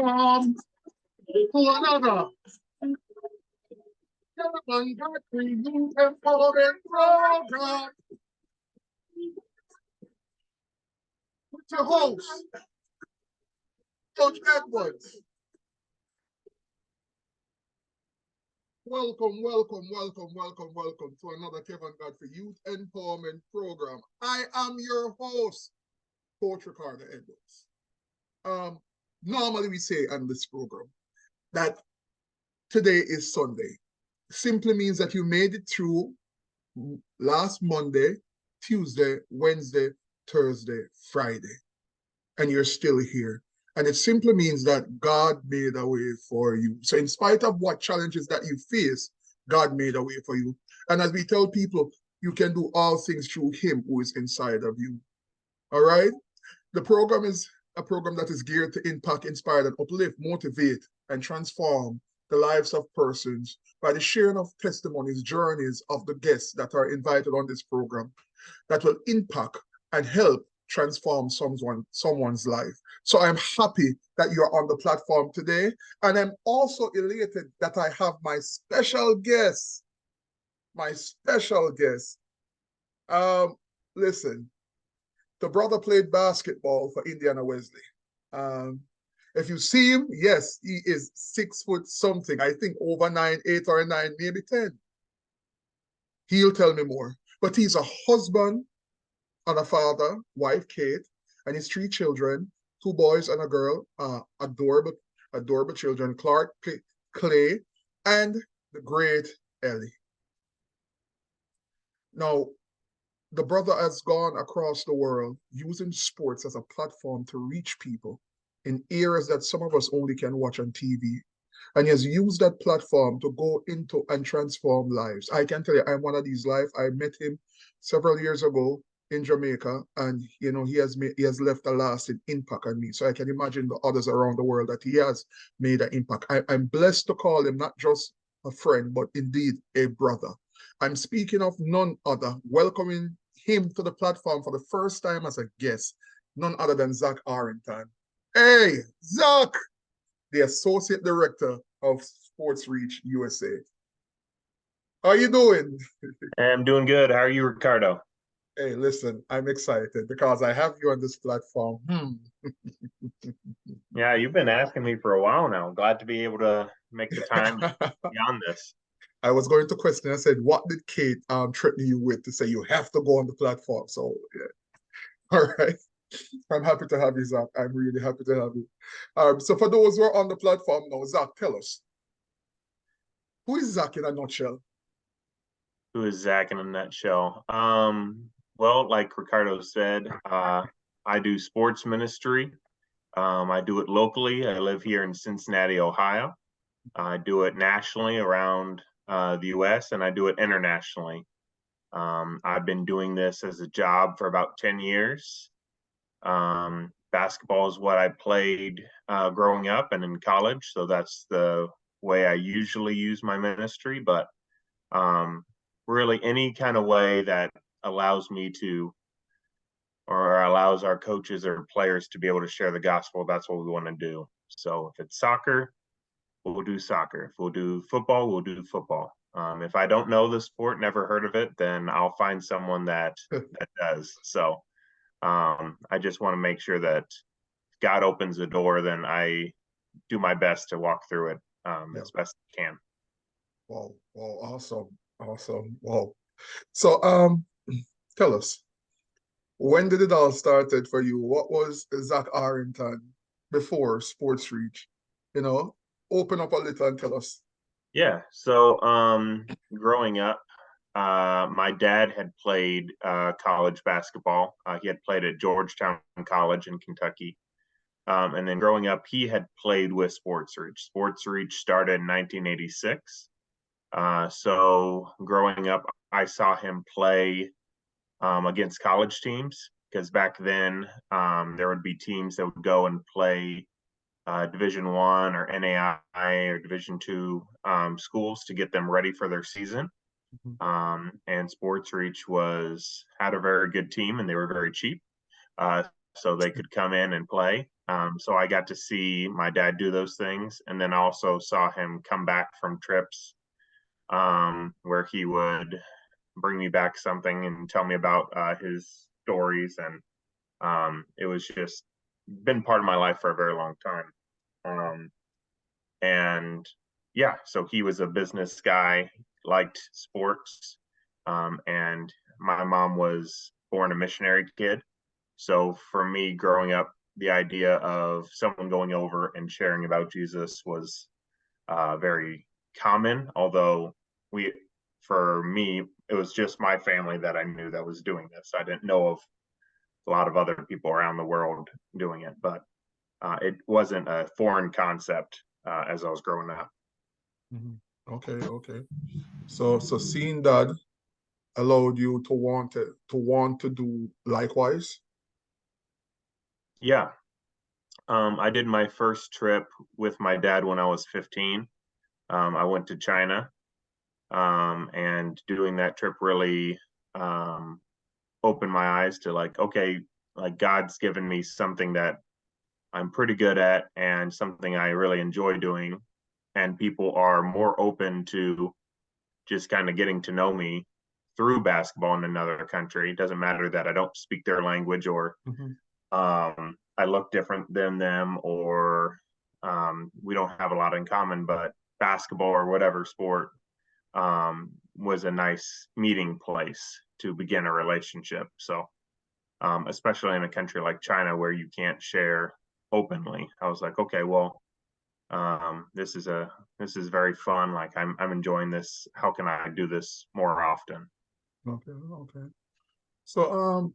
Welcome to another Kevon Godfrey Youth Empowerment Program with your host, Coach Edwards. Welcome to another Kevon Godfrey Youth Empowerment Program. I am your host, Coach Ricardo Edwards. Normally we say on this program that today is Sunday. Simply means that you made it through last Monday, Tuesday, Wednesday, Thursday, Friday, and you're still here. And it simply means that God made a way for you. So in spite of what challenges that you face, God made a way for you. And as we tell people, you can do all things through him who is inside of you. All right? The program is a program that is geared to impact, inspire, and uplift, motivate, and transform the lives of persons by the sharing of testimonies, journeys of the guests that are invited on this program that will impact and help transform someone's life. So I'm happy that you're on the platform today. And I'm also elated that I have my special guest. Listen, the brother played basketball for Indiana Wesley. If you see him, yes, he is 6 foot something. I think over 9'8" or 9, maybe 10. He'll tell me more. But he's a husband and a father, wife Kate, and his 3 children, 2 boys and a girl, adorable children, Clark, Clay, and the great Ellie. Now, the brother has gone across the world using sports as a platform to reach people in areas that some of us only can watch on TV. And he has used that platform to go into and transform lives. I can tell you, I'm one of these lives. I met him several years ago in Jamaica, and you know, he has left a lasting impact on me. So I can imagine the others around the world that he has made an impact. I'm blessed to call him not just a friend, but indeed a brother. I'm speaking of none other, welcoming him to the platform for the first time as a guest, none other than Zach Arington. Hey, Zach, the Associate Director of Sports Reach USA. How are you doing? I'm doing good. How are you, Ricardo? Hey, listen, I'm excited because I have you on this platform. Yeah, you've been asking me for a while now. Glad to be able to make the time to be on this. I was going to question, I said, what did Kate threaten you with to say you have to go on the platform? So, yeah. All right. I'm happy to have you, Zach. I'm really happy to have you. So for those who are on the platform now, Zach, tell us, who is Zach in a nutshell? Who is Zach in a nutshell? Well, like Ricardo said, I do sports ministry. I do it locally. I live here in Cincinnati, Ohio. I do it nationally around the U.S., and I do it internationally. I've been doing this as a job for about 10 years. Basketball is what I played growing up and in college, so that's the way I usually use my ministry. But really, any kind of way that allows me to, or allows our coaches or players to be able to share the gospel, that's what we want to do. So if it's soccer, we'll do soccer. If we'll do football, we'll do football. If I don't know the sport, never heard of it, then I'll find someone that does. So I just want to make sure that if God opens the door, then I do my best to walk through it as best I can. Wow, awesome. Wow. So tell us, when did it all started for you? What was Zach Arington before Sports Reach? You know, open up a little and tell us. Yeah. So growing up, my dad had played college basketball. He had played at Georgetown College in Kentucky. And then growing up, he had played with Sports Reach. Sports Reach started in 1986. So growing up, I saw him play against college teams, because back then there would be teams that would go and play Division I or NAI or Division II schools to get them ready for their season. And Sports Reach had a very good team, and they were very cheap, so they could come in and play. So I got to see my dad do those things, and then also saw him come back from trips where he would bring me back something and tell me about his stories, and it was just been part of my life for a very long time. And yeah, so he was a business guy, liked sports, and my mom was born a missionary kid. So for me, growing up, the idea of someone going over and sharing about Jesus was very common. Although we, for me, it was just my family that I knew that was doing this. I didn't know of a lot of other people around the world doing it, but it wasn't a foreign concept as I was growing up. Okay, okay. So seeing that allowed you to want to do likewise. Yeah. I did my first trip with my dad when I was 15. I went to China, and doing that trip really opened my eyes to like, okay, like God's given me something that I'm pretty good at and something I really enjoy doing. And people are more open to just kind of getting to know me through basketball in another country. It doesn't matter that I don't speak their language or I look different than them, or we don't have a lot in common, but basketball or whatever sport was a nice meeting place to begin a relationship. So, especially in a country like China where you can't share openly, I was like, okay, well, this is very fun. Like I'm enjoying this. How can I do this more often? Okay, okay. So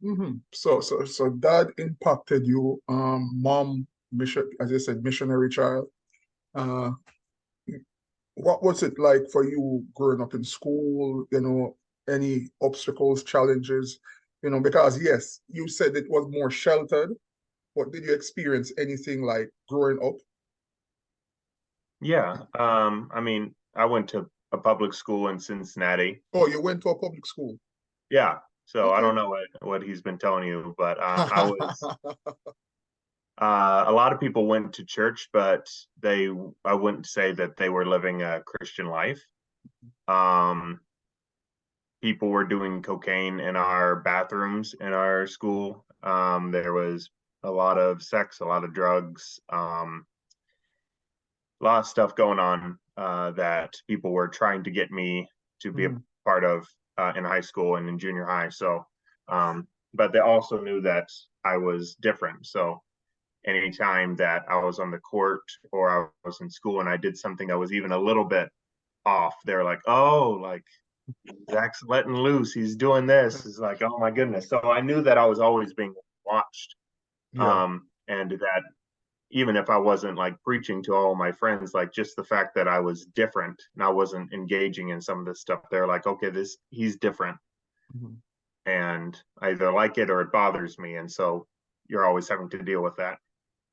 so dad impacted you, mom mission, as I said, missionary child. Uh what was it like for you growing up in school, any obstacles, challenges, because yes, you said it was more sheltered, but did you experience anything like growing up? Yeah. I mean, I went to a public school in Cincinnati. Oh, you went to a public school. Yeah. So I Okay. don't know what he's been telling you, but I was a lot of people went to church, but I wouldn't say that they were living a Christian life. Um, People were doing cocaine in our bathrooms in our school. There was a lot of sex, a lot of drugs, a lot of stuff going on that people were trying to get me to be a Mhm. part of in high school and in junior high. So, but they also knew that I was different. So, anytime that I was on the court or I was in school and I did something that was even a little bit off, they're like, "Oh, like Zach's letting loose. He's doing this." It's like, "Oh my goodness!" So I knew that I was always being watched, Yeah. and that even if I wasn't like preaching to all my friends, like just the fact that I was different and I wasn't engaging in some of this stuff, they're like, okay, this he's different. Mhm. And I either like it or it bothers me. And so you're always having to deal with that.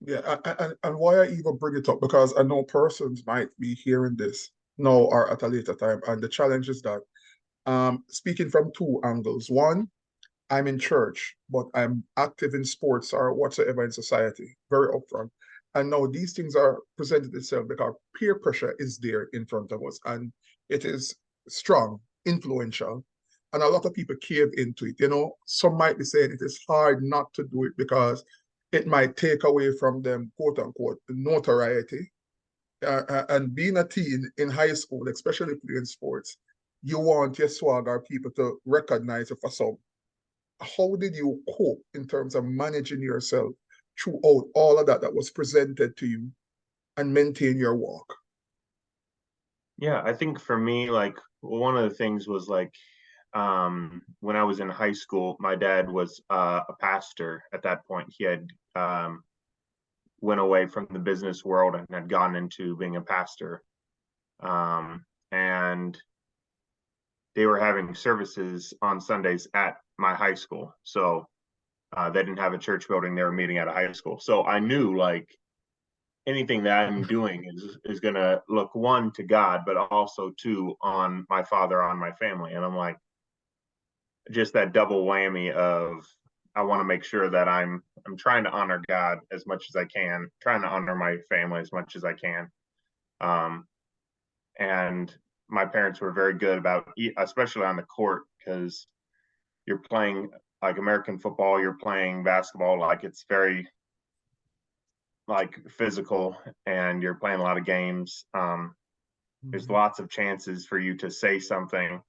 Yeah, and why I even bring it up, because I know persons might be hearing this now or at a later time, and the challenge is that speaking from two angles. One, I'm in church, but I'm active in sports or whatsoever in society, very upfront. And now these things are presented itself because peer pressure is there in front of us, and it is strong, influential, and a lot of people cave into it. Some might be saying it is hard not to do it because it might take away from them, quote unquote, notoriety. And being a teen in high school, especially playing sports, you want your swagger people to recognize you for some. How did you cope in terms of managing yourself throughout all of that was presented to you and maintain your walk? Yeah, I think for me, like one of the things was like when I was in high school, my dad was a pastor at that point. He had went away from the business world and had gone into being a pastor. And they were having services on Sundays at my high school. So they didn't have a church building; they were meeting at a high school. So I knew like anything that I'm doing is going to look one to God, but also two on my father, on my family. And I'm like, just that double whammy of I want to make sure that I'm trying to honor God as much as I can, trying to honor my family as much as I can. And my parents were very good about, especially on the court, because you're playing like American football, you're playing basketball, like it's very like physical, and you're playing a lot of games. There's lots of chances for you to say something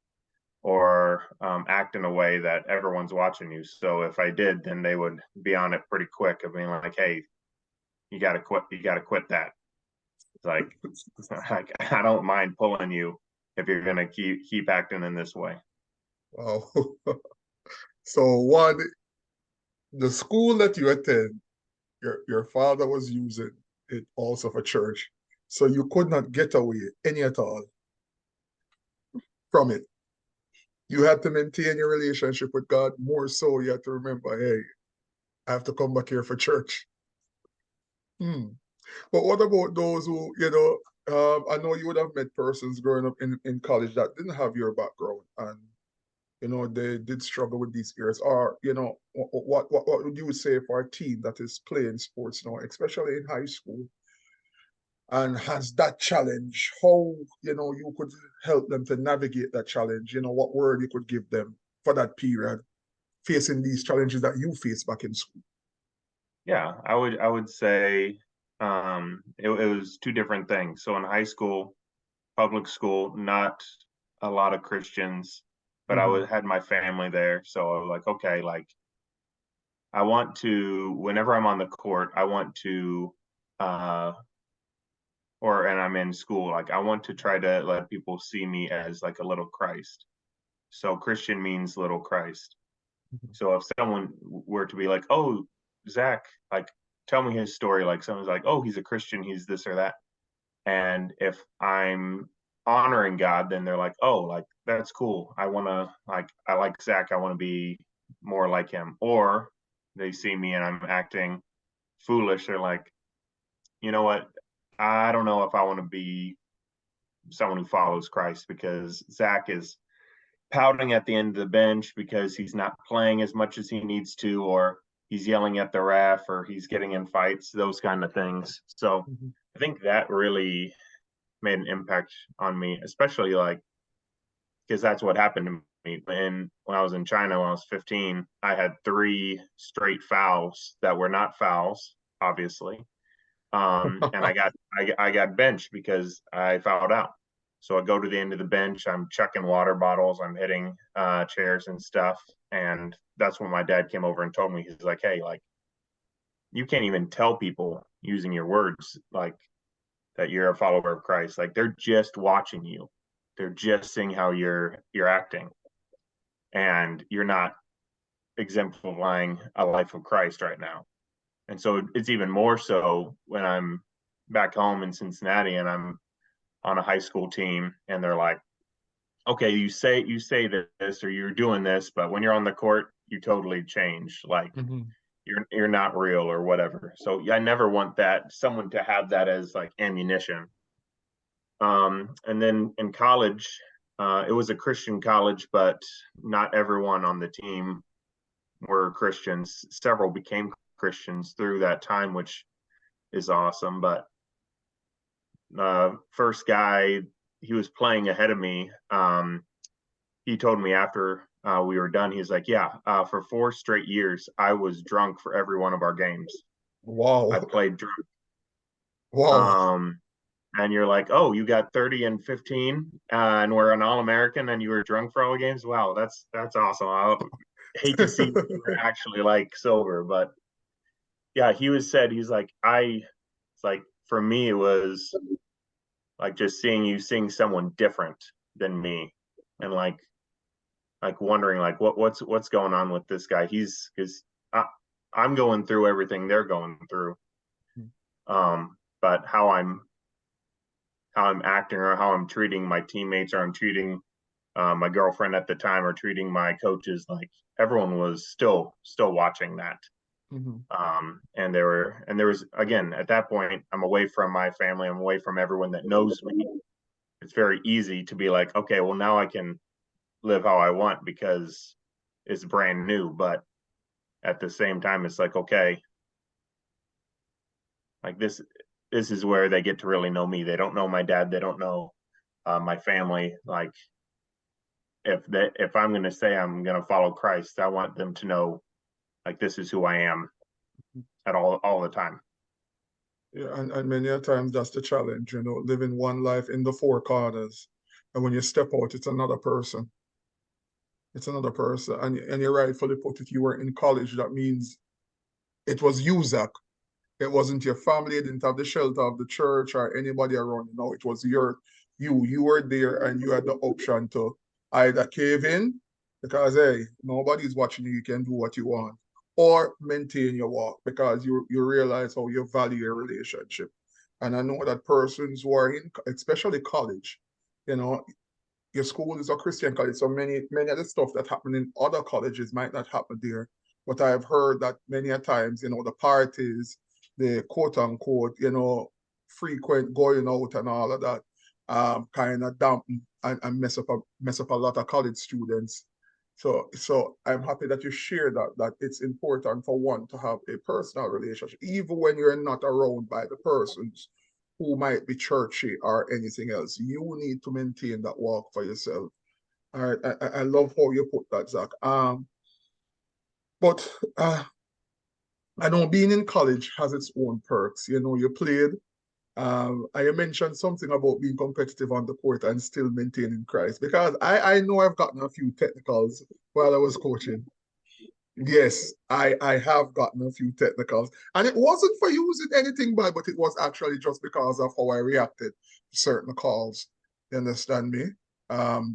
or act in a way that everyone's watching you. So if I did, then they would be on it pretty quick of being like, hey, you got to quit. You got to quit that. It's like, I don't mind pulling you if you're going to keep acting in this way. Wow. So the school that you attend, your father was using it also for church. So you could not get away any at all from it. You had to maintain your relationship with God more so. You had to remember, hey, I have to come back here for church. But what about those who, I know you would have met persons growing up in college that didn't have your background and, they did struggle with these areas. Or, what would you say for a team that is playing sports now, especially in high school, and has that challenge? How, you could help them to navigate that challenge? What word you could give them for that period, facing these challenges that you faced back in school? Yeah, I would say it was two different things. So in high school, public school, not a lot of Christians, but had my family there. So I was like, okay, like I want to, whenever I'm on the court, I want to, and I'm in school, like I want to try to let people see me as like a little Christ. So Christian means little Christ. So if someone were to be like, oh, Zach, like, tell me his story. Like someone's like, oh, he's a Christian, he's this or that. And if I'm honoring God, then they're like, oh, like, that's cool. I like Zach. I want to be more like him. Or they see me and I'm acting foolish. They're like, you know what? I don't know if I want to be someone who follows Christ, because Zach is pouting at the end of the bench because he's not playing as much as he needs to, or he's yelling at the ref, or he's getting in fights, those kind of things. So I think that really made an impact on me, especially like because that's what happened to me. And when I was in China when I was 15, I had 3 straight fouls that were not fouls, obviously. And I got benched because I fouled out. So I go to the end of the bench, I'm chucking water bottles, I'm hitting chairs and stuff. And that's when my dad came over and told me, he's like, hey, like, you can't even tell people using your words like that you're a follower of Christ. Like they're just watching you. They're just seeing how you're acting. And you're not exemplifying a life of Christ right now. And so it's even more so when I'm back home in Cincinnati and I'm on a high school team and they're like, okay, you say this or you're doing this, but when you're on the court, you totally change. Like you're not real or whatever. So I never want someone to have that as like ammunition. And then in college, it was a Christian college, but not everyone on the team were Christians. Several became Christians through that time, which is awesome. But first guy, he was playing ahead of me. He told me after we were done, he's like, yeah, for 4 straight years, I was drunk for every one of our games. Wow. I played drunk. Wow. And you're like, oh, you got 30 and 15 and we're an All-American and you were drunk for all the games. Wow, that's awesome. I hate to see you actually like sober, but yeah, he's like, it's like for me, it was like just seeing someone different than me and like wondering like what's going on with this guy. Because I'm going through everything they're going through. But how I'm acting or how I'm treating my teammates or I'm treating my girlfriend at the time or treating my coaches, like everyone was still watching that. And there was, again, at that point, I'm away from my family, I'm away from everyone that knows me. It's very easy to be like, okay, well, now I can live how I want because it's brand new. But at the same time, it's like, okay, like this is where they get to really know me. They don't know my dad. They don't know my family. Like if I'm going to say I'm going to follow Christ, I want them to know like this is who I am at all the time. Yeah, and many a times that's the challenge, living one life in the four corners. And when you step out, it's another person. It's another person. And you rightfully put it, you were in college. That means it was you, Zach. It wasn't your family. You didn't have the shelter of the church or anybody around you. No, it was you. You were there and you had the option to either cave in because, hey, nobody's watching you. You can do what you want. Or maintain your walk because you realize how you value your relationship. And I know that persons who are in, especially college, you know, your school is a Christian college, so many of the stuff that happen in other colleges might not happen there. But I've heard that many a times, the parties, the quote unquote, frequent going out and all of that, kind of dampen and mess up a lot of college students. So I'm happy that you share that it's important for one to have a personal relationship, even when you're not around by the persons who might be churchy or anything else. You need to maintain that walk for yourself. All right, I love how you put that, Zach. But I know being in college has its own perks. You played. I mentioned something about being competitive on the court and still maintaining Christ because I know I've gotten a few technicals while I was coaching. Yes, I have gotten a few technicals. And it wasn't for using anything bad, but it was actually just because of how I reacted to certain calls. You understand me?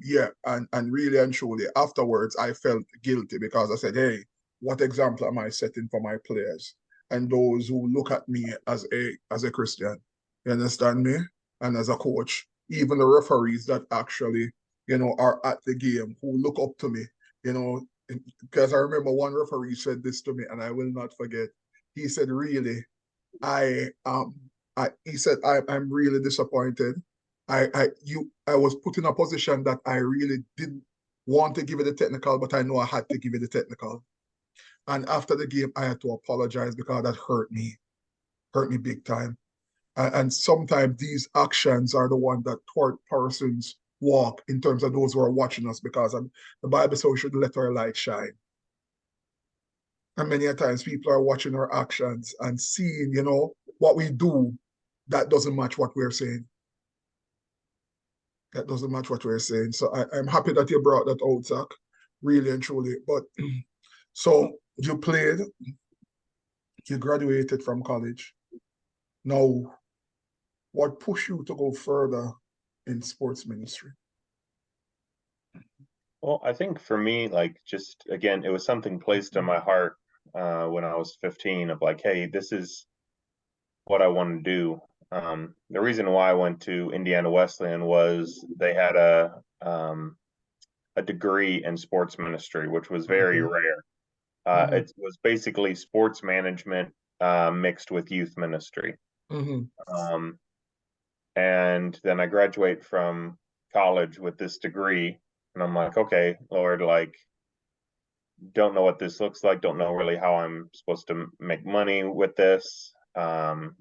Yeah, and really and truly, afterwards, I felt guilty because I said, hey, what example am I setting for my players and those who look at me as a Christian? You understand me? And as a coach, even the referees that actually, are at the game who look up to me, you know, because I remember one referee said this to me, and I will not forget. He said, "Really, he said I'm really disappointed. I was put in a position that I really didn't want to give it a technical, but I know I had to give it a technical. And after the game, I had to apologize because that hurt me big time. And sometimes these actions are the one that thwart persons walk in terms of those who are watching us because the Bible says we should let our light shine. And many a times people are watching our actions and seeing, what we do that doesn't match what we're saying. That doesn't match what we're saying. So I'm happy that you brought that out, Zach, really and truly. But so you played, you graduated from college. Now, what pushed you to go further in sports ministry? Well, I think for me, like just again, it was something placed in my heart when I was 15 of like, hey, this is what I want to do. The reason why I went to Indiana Wesleyan was they had a degree in sports ministry, which was very Mm-hmm. rare. Mm-hmm. It was basically sports management mixed with youth ministry. Mm-hmm. Um, and then I graduate from college with this degree, and I'm like, okay, Lord, like, don't know what this looks like. Don't know really how I'm supposed to make money with this. The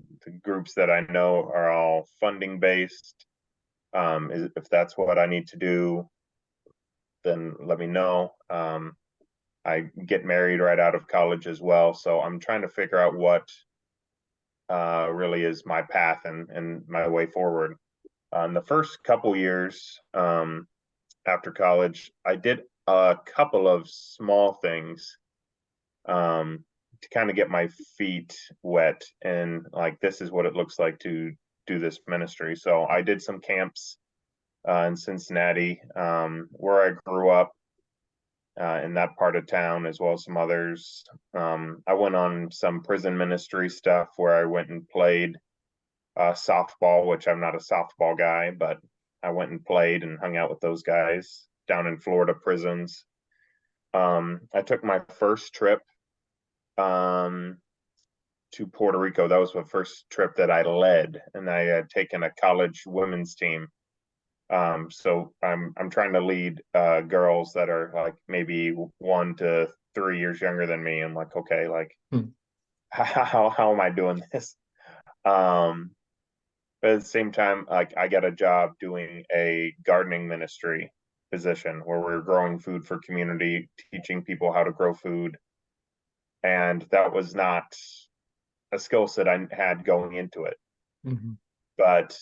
groups that I know are all funding based. If that's what I need to do, then let me know. I get married right out of college as well, so I'm trying to figure out what really is my path and my way forward. In the first couple years after college, I did a couple of small things to kind of get my feet wet and like this is what it looks like to do this ministry. So I did some camps in Cincinnati, where I grew up in that part of town, as well as some others. I went on some prison ministry stuff where I went and played softball, which I'm not a softball guy, but I went and played and hung out with those guys down in Florida prisons. I took my first trip um, to Puerto Rico. That was the first trip that I led, and I had taken a college women's team. So I'm trying to lead girls that are like maybe 1 to 3 years younger than me. I'm like, okay, like Hmm. how am I doing this? Um, but at the same time, like I got a job doing a gardening ministry position where we're growing food for community, teaching people how to grow food. And that was not a skill set I had going into it. Mm-hmm. But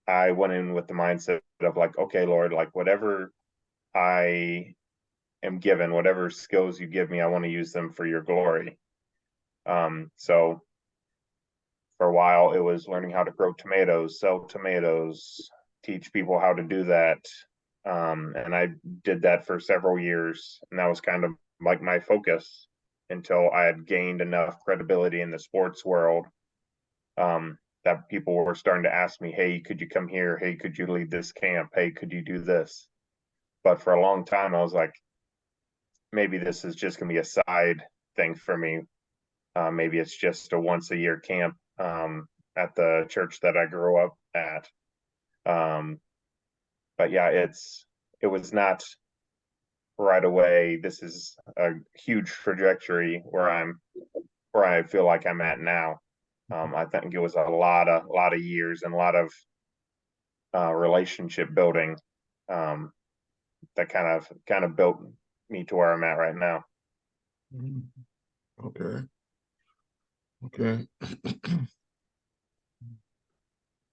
I went in with the mindset of like, okay, Lord, like whatever I am given, whatever skills you give me, I want to use them for your glory. So for a while, it was learning how to grow tomatoes, sell tomatoes, teach people how to do that. And I did that for several years. And that was kind of like my focus until I had gained enough credibility in the sports world that people were starting to ask me, hey, could you come here? Hey, could you lead this camp? Hey, could you do this? But for a long time, I was like, maybe this is just going to be a side thing for me. Maybe it's just a once a year camp at the church that I grew up at. Um, but yeah, it was not right away. This is a huge trajectory where I feel like I'm at now. I think it was a lot of years and a lot of relationship building um, that kind of built me to where I'm at right now. Mm-hmm. Okay. Okay.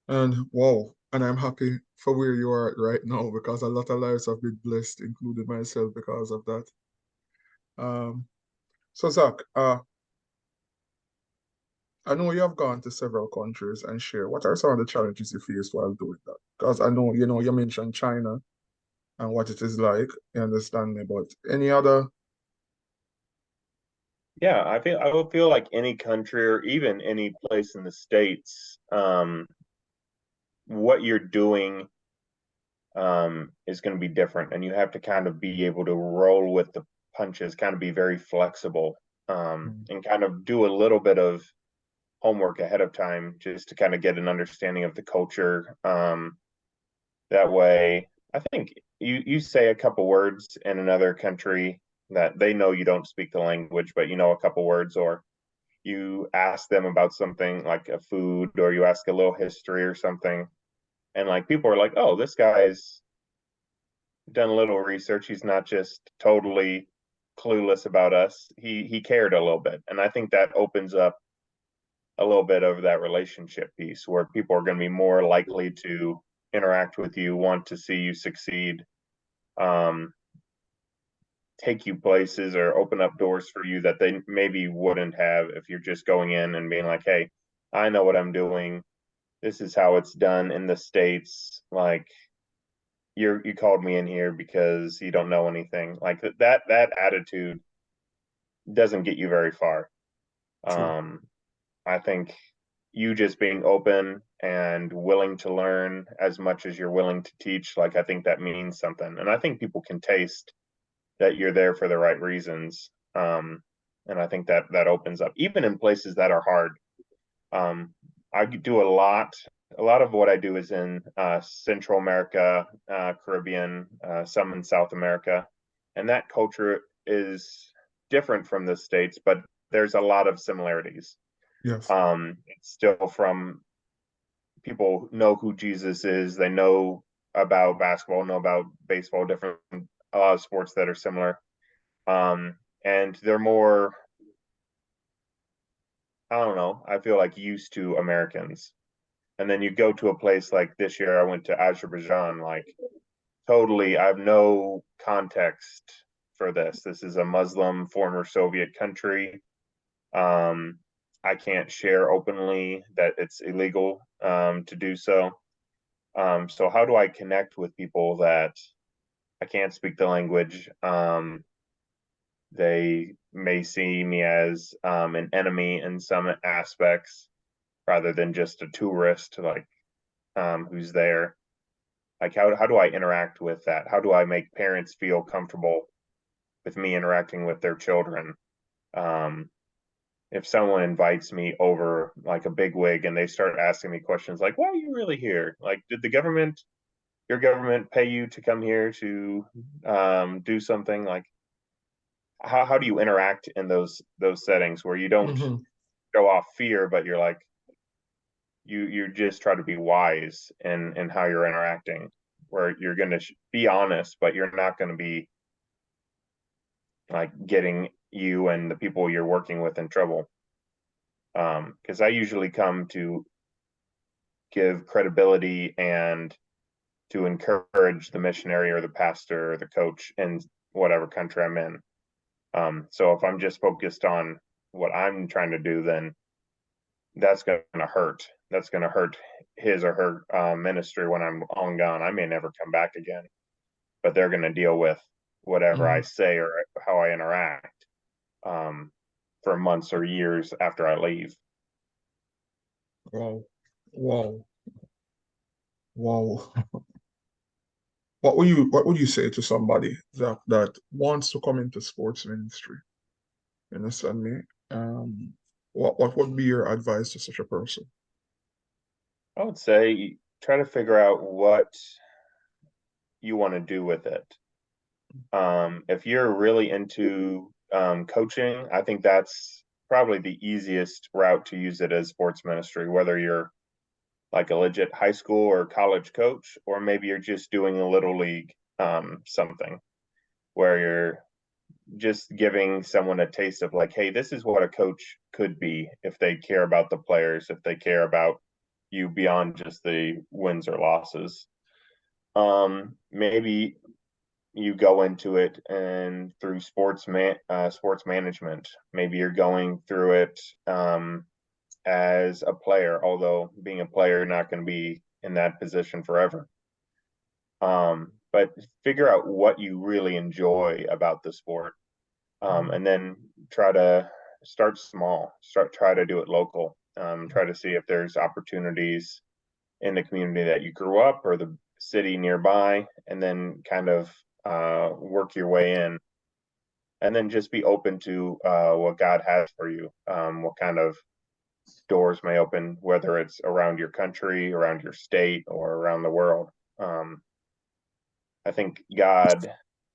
And wow, and I'm happy for where you are right now because a lot of lives have been blessed, including myself, because of that. Um, so Zach, I know you have gone to several countries and share. What are some of the challenges you faced while doing that? Because I know, you mentioned China and what it is like. You understand me, but any other? Yeah, I would feel like any country or even any place in the States, what you're doing is going to be different, and you have to kind of be able to roll with the punches, kind of be very flexible, and kind of do a little bit of homework ahead of time just to kind of get an understanding of the culture. That way, I think you say a couple words in another country that they know you don't speak the language, but you know a couple words, or you ask them about something like a food, or you ask a little history or something, and like people are like, "Oh, this guy's done a little research. He's not just totally clueless about us. He cared a little bit." And I think that opens up a little bit of that relationship piece where people are going to be more likely to interact with you, want to see you succeed, um, take you places or open up doors for you that they maybe wouldn't have if you're just going in and being like, hey, I know what I'm doing. This is how it's done in the States. Like you called me in here because you don't know anything. Like that attitude doesn't get you very far. True. Um, I think you just being open and willing to learn as much as you're willing to teach, like I think that means something. And I think people can taste that you're there for the right reasons. And I think that opens up, even in places that are hard. I do a lot of what I do is in Central America, Caribbean, some in South America. And that culture is different from the States, but there's a lot of similarities. Yes. It's still from people know who Jesus is. They know about basketball, know about baseball, different a lot of sports that are similar. And they're more, I don't know, I feel like used to Americans. And then you go to a place like this year, I went to Azerbaijan, like totally, I have no context for this. This is a Muslim former Soviet country. Um, I can't share openly that it's illegal to do so. So how do I connect with people that I can't speak the language? They may see me as an enemy in some aspects rather than just a tourist, like who's there. Like how do I interact with that? How do I make parents feel comfortable with me interacting with their children? Um, if someone invites me over like a big wig and they start asking me questions like, why are you really here? Like, did your government pay you to come here to do something? Like, how do you interact in those settings where you don't Mm-hmm. show off fear, but you're like you just try to be wise in how you're interacting, where you're going to be honest, but you're not going to be like getting you and the people you're working with in trouble. Because I usually come to give credibility and to encourage the missionary or the pastor or the coach in whatever country I'm in. So if I'm just focused on what I'm trying to do, then that's going to hurt. That's going to hurt his or her ministry when I'm on gone. I may never come back again, but they're going to deal with whatever I Mm-hmm. say or how I interact um, for months or years after I leave. Wow. Wow. Wow. What would you say to somebody that wants to come into sports ministry? You understand me? What would be your advice to such a person? I would say try to figure out what you want to do with it. If you're really into coaching, I think that's probably the easiest route to use it as sports ministry, whether you're like a legit high school or college coach, or maybe you're just doing a little league something where you're just giving someone a taste of like, hey, this is what a coach could be if they care about the players, if they care about you beyond just the wins or losses. Maybe you go into it and through sports management. Maybe you're going through it as a player, although being a player, you're not going to be in that position forever. But figure out what you really enjoy about the sport, and then try to start small. Try to do it local. Try to see if there's opportunities in the community that you grew up or the city nearby, and then kind of work your way in, and then just be open to what God has for you, what kind of doors may open, whether it's around your country, around your state, or around the world. I think God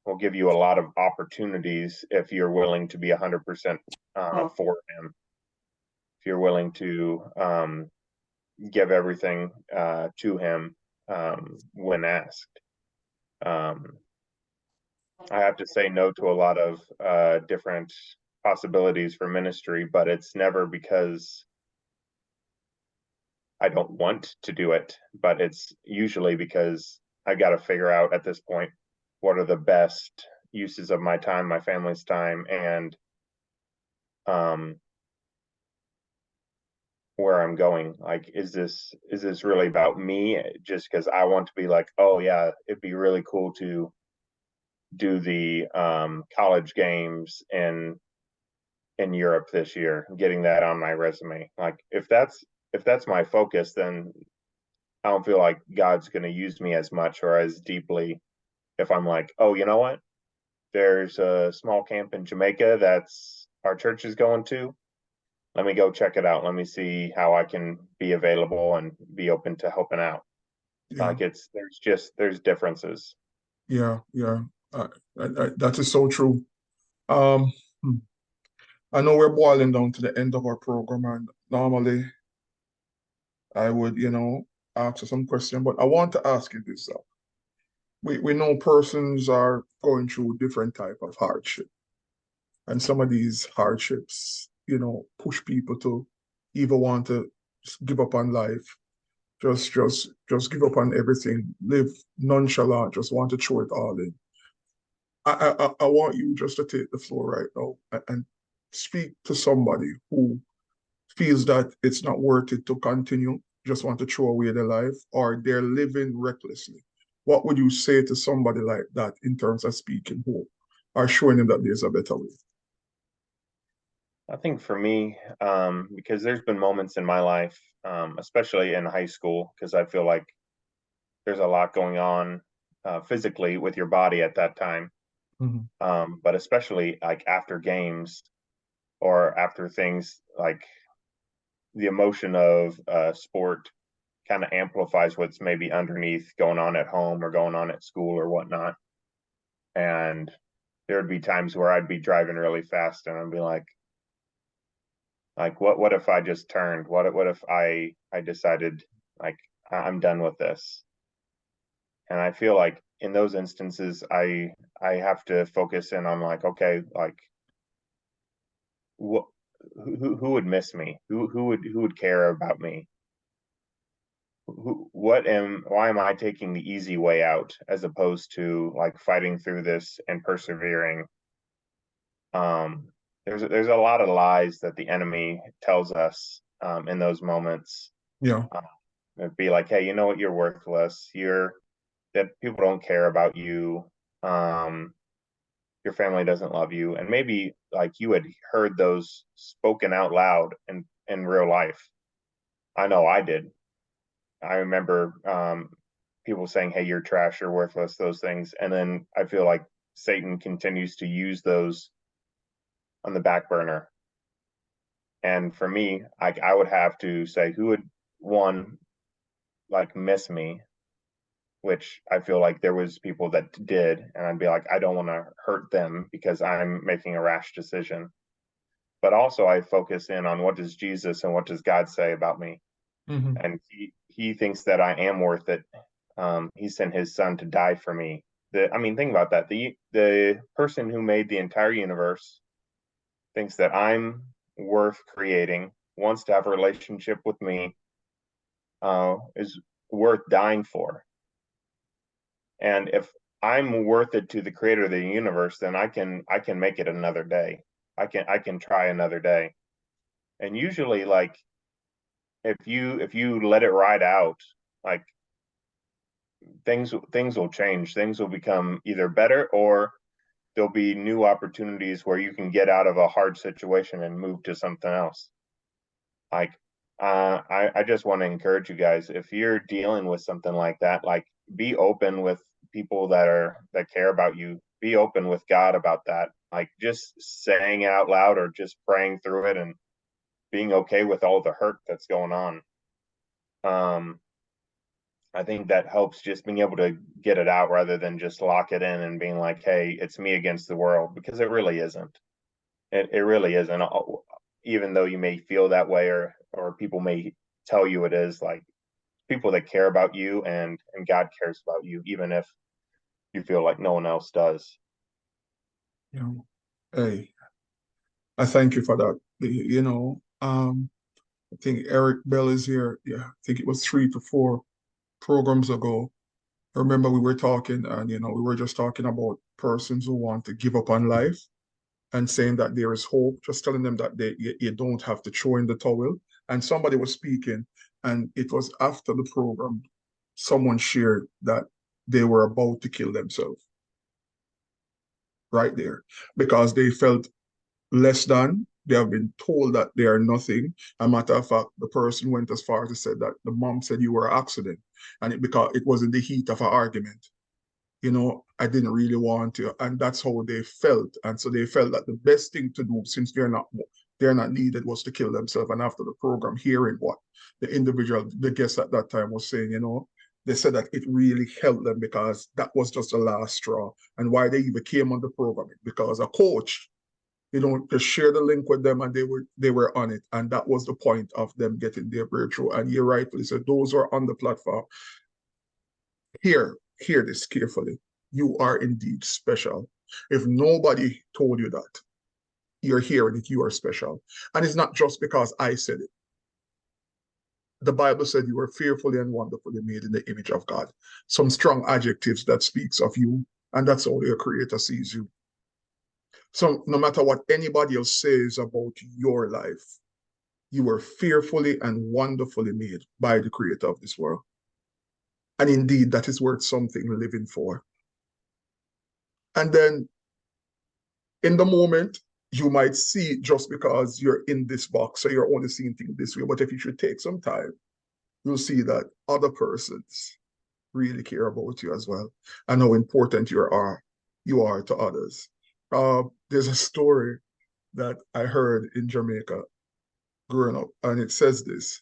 will give you a lot of opportunities if you're willing to be 100% for Him. If you're willing to give everything to Him when asked. Um, I have to say no to a lot of different possibilities for ministry, but it's never because I don't want to do it, but it's usually because I got to figure out at this point what are the best uses of my time, my family's time, and um, where I'm going. Like, is this really about me? Just because I want to be like, oh yeah, it'd be really cool to do the college games in Europe this year, getting that on my resume. Like, if that's my focus, then I don't feel like God's going to use me as much or as deeply if I'm like, oh, you know what? There's a small camp in Jamaica that's our church is going to. Let me go check it out. Let me see how I can be available and be open to helping out. Yeah, Like there's differences. yeah, yeah. That is so true. Um, hmm. I know we're boiling down to the end of our program, and normally I would, ask you some question, but I want to ask you this. We know persons are going through different type of hardship, and some of these hardships, push people to either want to just give up on life, just give up on everything, live nonchalant, just want to throw it all in. I want you just to take the floor right now and speak to somebody who feels that it's not worth it to continue, just want to throw away their life, or they're living recklessly. What would you say to somebody like that in terms of speaking hope or showing them that there's a better way? I think for me, because there's been moments in my life, especially in high school, because I feel like there's a lot going on physically with your body at that time. Mhm. But especially like after games or after things like the emotion of sport kind of amplifies what's maybe underneath going on at home or going on at school or whatnot. And there would be times where I'd be driving really fast and I'd be like what if I just turned? What if I decided like I'm done with this? And I feel like in those instances I have to focus in on like, okay, like what who would miss me? Who would care about me? Why am I taking the easy way out as opposed to like fighting through this and persevering? Um, there's a lot of lies that the enemy tells us in those moments. Yeah. It'd be like, hey, you know what, you're worthless. You're that people don't care about you. Um, your family doesn't love you, and maybe like you had heard those spoken out loud in real life. I know I did. I remember people saying, "Hey, you're trash, you're worthless," those things, and then I feel like Satan continues to use those on the back burner. And for me, I would have to say, who would one like miss me? Which I feel like there was people that did, and I'd be like, I don't want to hurt them because I'm making a rash decision. But also, I focus in on what does Jesus and what does God say about me, Mm-hmm. and he thinks that I am worth it. He sent his son to die for me. I mean, think about that. The person who made the entire universe thinks that I'm worth creating, wants to have a relationship with me, is worth dying for. And if I'm worth it to the creator of the universe, then I can make it another day. I can try another day. And usually, like if you let it ride out, like things will change. Things will become either better or there'll be new opportunities where you can get out of a hard situation and move to something else. Like I just want to encourage you guys, if you're dealing with something like that, like be open with people that care about you. Be open with God about that. Like just saying out loud or just praying through it and being okay with all the hurt that's going on. Um, I think that helps just being able to get it out rather than just lock it in and being like, hey, it's me against the world, because it really isn't. It really isn't. Even though you may feel that way or people may tell you it is, like people that care about you and God cares about you, even if you feel like no one else does. Yeah. Hey, I thank you for that. I think Eric Bell is here. Yeah, I think it was 3 to 4 programs ago. I remember we were talking, and we were just talking about persons who want to give up on life and saying that there is hope, just telling them that you don't have to throw in the towel. And somebody was speaking, and it was after the program, someone shared that they were about to kill themselves right there because they felt less than. They have been told that they are nothing. As a matter of fact, the person went as far as to say that the mom said you were an accident, and because it was in the heat of an argument. I didn't really want to, and that's how they felt. And so they felt that the best thing to do, since they're not needed, was to kill themselves. And after the program, hearing what the guest at that time was saying, they said that it really helped them because that was just the last straw. And why they even came on the program, because a coach, just share the link with them, and they were on it. And that was the point of them getting their breakthrough. And you rightfully said, those who are on the platform, hear this carefully. You are indeed special. If nobody told you that, you're hearing it, you are special. And it's not just because I said it. The Bible said you were fearfully and wonderfully made in the image of God. Some strong adjectives that speaks of you, and that's how your creator sees you. So no matter what anybody else says about your life, you were fearfully and wonderfully made by the creator of this world. And indeed, that is worth something living for. And then in the moment, you might see it just because you're in this box, so you're only seeing things this way. But if you should take some time, you'll see that other persons really care about you as well, and how important you are to others. There's a story that I heard in Jamaica growing up, and it says this.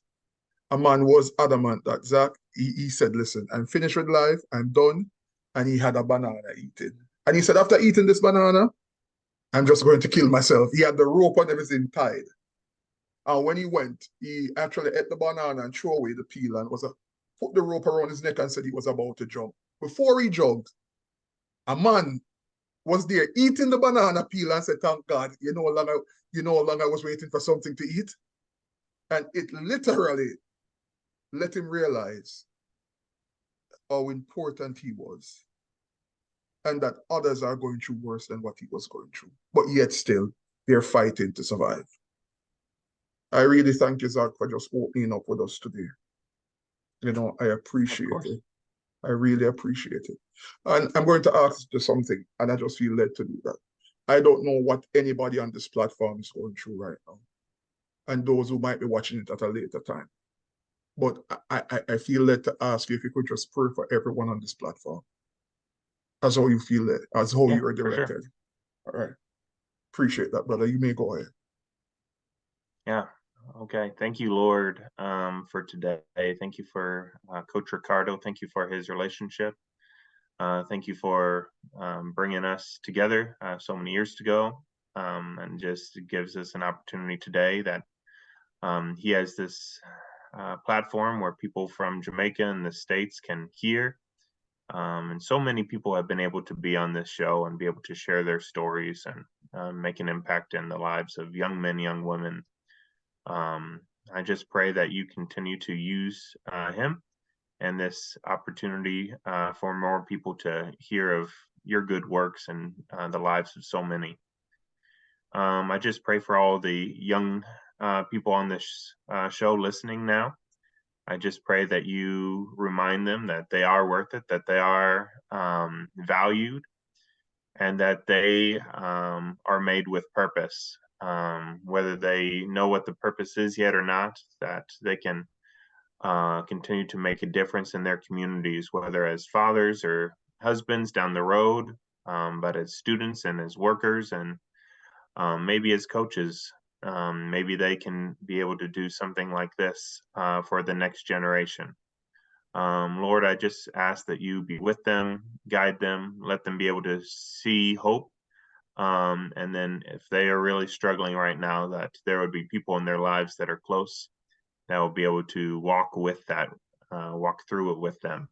A man was adamant that Zach, he said, listen, I'm finished with life, I'm done. And he had a banana eating. And he said, after eating this banana, I'm just going to kill myself. He had the rope and everything tied. And when he went, he actually ate the banana and threw away the peel and put the rope around his neck and said he was about to jump. Before he jumped, a man was there eating the banana peel and said, "Thank God, you know how long I was waiting for something to eat." And it literally let him realize how important he was and that others are going through worse than what he was going through. But yet still, they're fighting to survive. I really thank you, Zach, for just opening up with us today. I appreciate it. I really appreciate it. And I'm going to ask you something, and I just feel led to do that. I don't know what anybody on this platform is going through right now, and those who might be watching it at a later time. But I feel led to ask you if you could just pray for everyone on this platform. As how you feel it, as how you are directed. Sure. All right. Appreciate that, brother. You may go ahead. Yeah. Okay. Thank you, Lord, for today. Thank you for Coach Ricardo. Thank you for his relationship. Thank you for bringing us together so many years ago, and just gives us an opportunity today that he has this platform where people from Jamaica and the States can hear. And so many people have been able to be on this show and be able to share their stories and make an impact in the lives of young men, young women. I just pray that you continue to use him and this opportunity for more people to hear of your good works and the lives of so many. I just pray for all the young people on this show listening now. I just pray that you remind them that they are worth it, that they are valued, and that they are made with purpose. Whether they know what the purpose is yet or not, that they can continue to make a difference in their communities, whether as fathers or husbands down the road, but as students and as workers and maybe as coaches. Maybe they can be able to do something like this for the next generation. Lord, I just ask that you be with them, guide them, let them be able to see hope. And then if they are really struggling right now, that there would be people in their lives that are close that will be able to walk through it with them.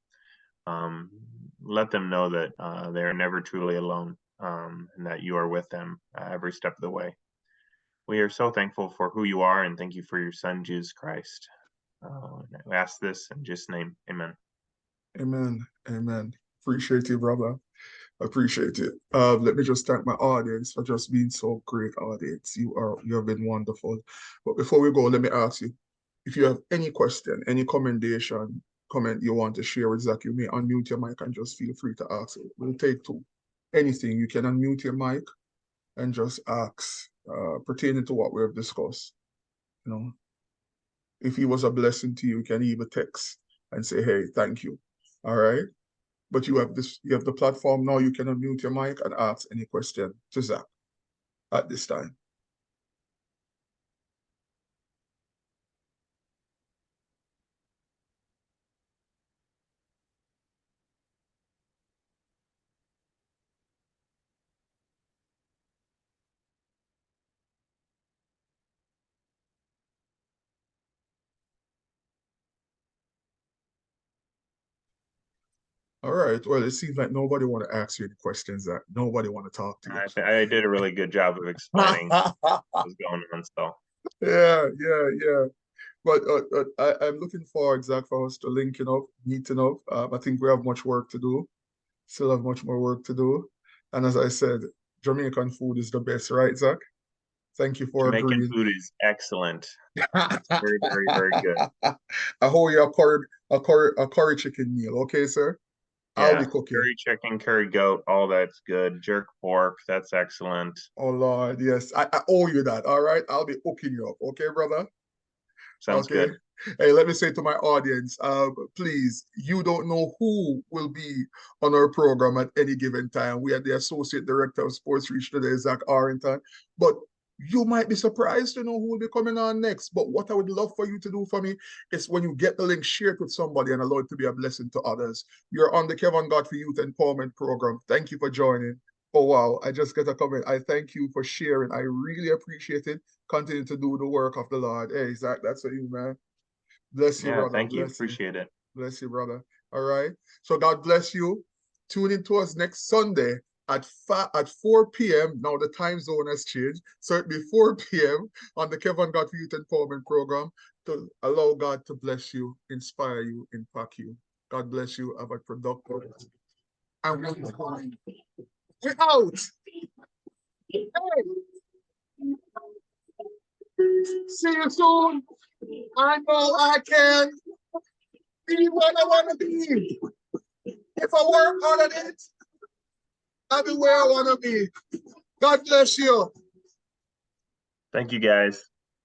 Let them know that they're never truly alone, and that you are with them every step of the way. We are so thankful for who you are, and thank you for your son, Jesus Christ. I ask this in Jesus' name. Amen. Amen. Amen. Appreciate you, brother. Appreciate it. Let me just thank my audience for just being so great, audience. You have been wonderful. But before we go, let me ask you, if you have any question, any comment you want to share with Zach, you may unmute your mic and just feel free to ask it. We'll take two. Anything, you can unmute your mic and just ask pertaining to what we have discussed. If he was a blessing to you, you can even text and say, "Hey, thank you." All right. But you have the platform now. You can unmute your mic and ask any question to Zach at this time. All right. Well, it seems like nobody want to ask you any questions, Zach. Nobody want to talk to you. I did a really good job of explaining what was going on. So yeah. But I'm looking forward, Zach, for us to linking up, meeting up. I think we have much work to do. Still have much more work to do. And as I said, Jamaican food is the best, right, Zach? Thank you for Jamaican agreeing. food is excellent. Very, very, very good. I hold you a curry chicken meal, okay, sir? Yeah, I'll be cooking. Curry chicken, curry goat, all that's good. Jerk pork, that's excellent. Oh Lord, yes. I owe you that. All right. I'll be hooking you up. Okay, brother? Sounds good. Hey, let me say to my audience, please, you don't know who will be on our program at any given time. We are the Associate Director of Sports Reach today, Zach Arington. But you might be surprised to know who will be coming on next. But what I would love for you to do for me is when you get the link, share it with somebody and allow it to be a blessing to others. You're on the Kevon Godfrey Youth Empowerment Program. Thank you for joining. Oh, wow. I just get a comment. I thank you for sharing. I really appreciate it. Continue to do the work of the Lord. Hey, Zach, that's for you, man. Bless you, Yeah, brother. thank you. Bless you. Appreciate it. Bless you, brother. All right. So God bless you. Tune in to us next Sunday at 4 p.m. Now the time zone has changed. So it'll be 4 p.m. on the Kevon Godfrey Youth Empowerment Program to allow God to bless you, inspire you, impact you. God bless you. Have a productive and we're out. Hey, see you soon. I know I can be what I want to be. If I work hard at it, I'll be where I want to be. God bless you. Thank you, guys.